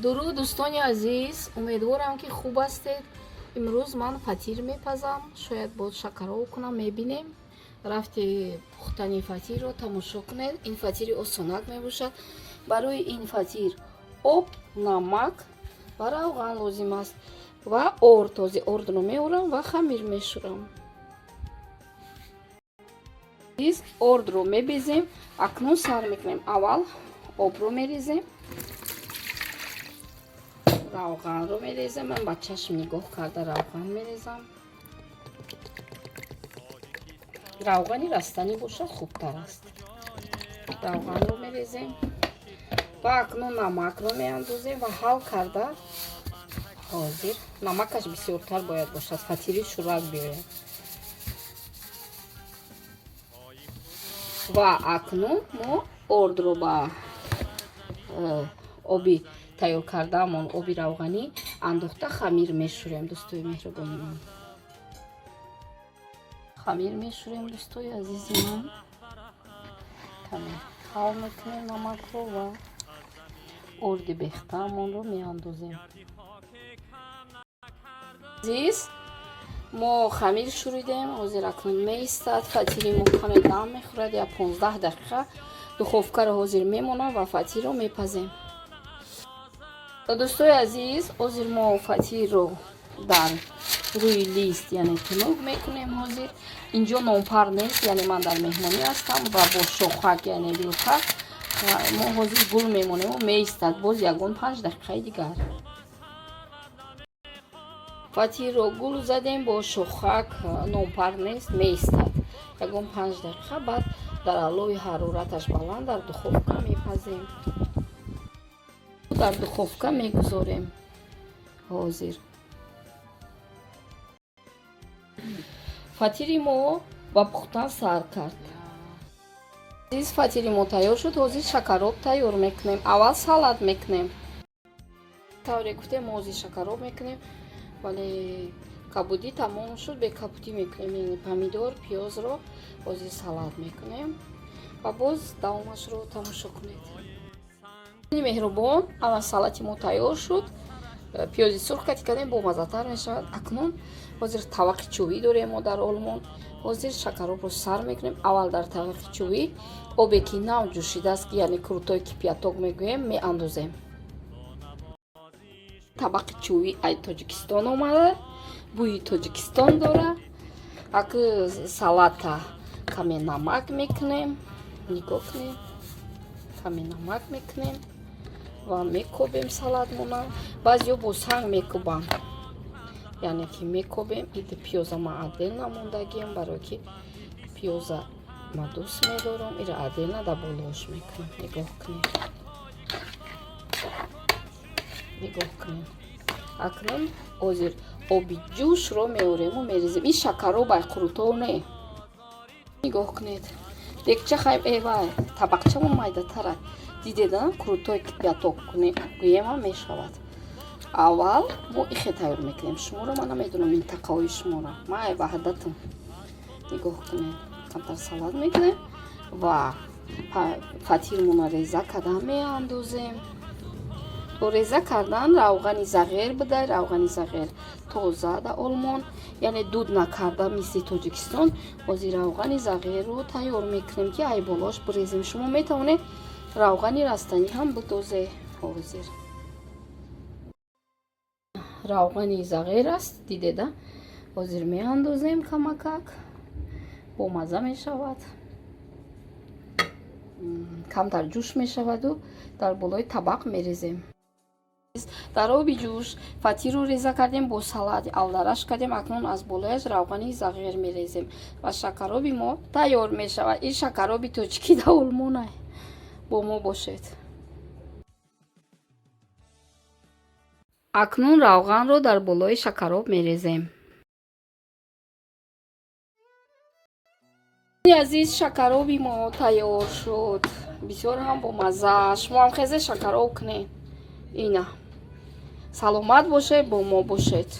дуруд дӯстони азиз, умедворам ки хуб ҳастед. имрӯз ман фатир мепазам, шояд боз шакаров кунам, мебинем. Рафти пухтани фатирро тамошо кунед. Ин фатири осонак мебошад. Барои ин фатир об, намак ва равған лозим аст ва орд. Този ордро меорам ва хамир мешурам. Ордро мебезем. Акнун сар мекунем. Аввал обро мерезем, равғанро мерезем. Ман ба чашм нигоҳ карда равған мерезам. равғани растанӣ бошад хубтар аст. равғанро мерезем ва акнун намакро меандозем ва ҳал карда ҳозир. намакаш бисёртар бояд бошад, фатири шӯрак биёяд. ва акнун мо ордро ба оби тайёр кардаамон, оби равғанӣ андохта хамир мешӯрем. дӯстои меҳрубони ман, хамир мешӯрем. дӯстои азизи ман, каме ҳал мекунем намакро ва орди бехтаамонро меандозем. азиз, мо хамир шӯридем. ҳозир акнун меистад. фатири мо каме дам мехӯрад. я 15 дақиқа духовкаро ҳозир мемонам ва фатирро мепазем. дӯстои азиз, ҳозир мо фатирро дар рӯи лист, яъне тунук мекунем. ҳозир инҷо нонпар нест, яъне ман дар меҳмонӣ ҳастам ва бо шохак, яъне вилка мо ҳозир гул мемонем. меистад боз ягон 5 дақиқаи дигар. фатирро гул задем, бо шохак, нонпар нест, меистад ягон 5 дақиқа. баъд дар алои ҳарораташ баланд дар духовка мепазем. дар духовка мегузорем. ҳозир фатири мо ба пухтан сар кард. азиз, фатири мо тайёр шуд. ҳозир шакароб тайёр мекунем. аввал салат мекунем. тавре гуфтем мо ҳозир шакароб мекунем, вале кабудӣ тамом шуд, бе кабудӣ мекунем. яъне помидор, пиёзро ҳозир салат мекунем ва боз давомашро тамошо кунед. меҳрубон, ама салати мо тайёр шуд. пиёзи сурх кати кардем, бомаззатар мешавад. акнун ҳозир тавақи чӯвӣ дорем мо дар олмон. ҳозир шакаробро сар мекунем. аввал дар тавақи чӯвӣ обе ки нав ҷӯшидааст, яъне крутои кипяток мегӯем, меандозем. табақи чӯвӣ ай Тоҷикистон омада, бӯи Тоҷикистон дора. ак салата каме намак мекунем. нигоҳ кунем, каме намак мекунем ва мекобем салатмона. баъзеҳо бо санг мекобанд, яъне ки мекобем. иди пиёза ман отдельно мондагиам, барое ки пиёза ма дӯст медорам. ира отдельно да болош мекунам. нигоҳ кунем, нигоҳ кунем. акнун ҳозир оби ҷӯшро меорему мерезем. ин шакаробай қурутов не. нигоҳ кунед, декча хайм эвай табақчамон майдатара. дидеда крутои кипяток гӯема мешавад. аввал мо ихе тайёр мекунем. шуморо ман намедонам минтақаҳои шумора. май ваҳдатам. нигоҳ кунед, камтар салат мекунем ва фатирмона реза кардан меандозем. бо реза кардан равғани зағер бидай. равғани зағер тоза да олмон, яъне дуд накарда мисли Тоҷикистон. ҳозир равғани зағерро тайёр мекунем ки ай болош бирезем. шумо метавонед равғани растанӣ ҳам бидозе. ҳозир равғани зағер аст, дидеда. ҳозир меандозем камакак, бомазза мешавад. камтар ҷӯш мешаваду дар болои табақ мерезем. дар оби ҷӯш фатирро реза кардем, бо салат алдараш кардем. акнун аз болояш равғани зағер мерезем ва шакароби мо тайёр мешавад. ин шакароби тоҷикӣ да олмонай. бо мо бошед. акнун равғанро дар болои шакароб мерезем. азиз, шакароби мо тайёр шуд. бисёр ҳам бомазза. шумоам хезе шакароб кунед. ина саломат бошед, бо мо бошед.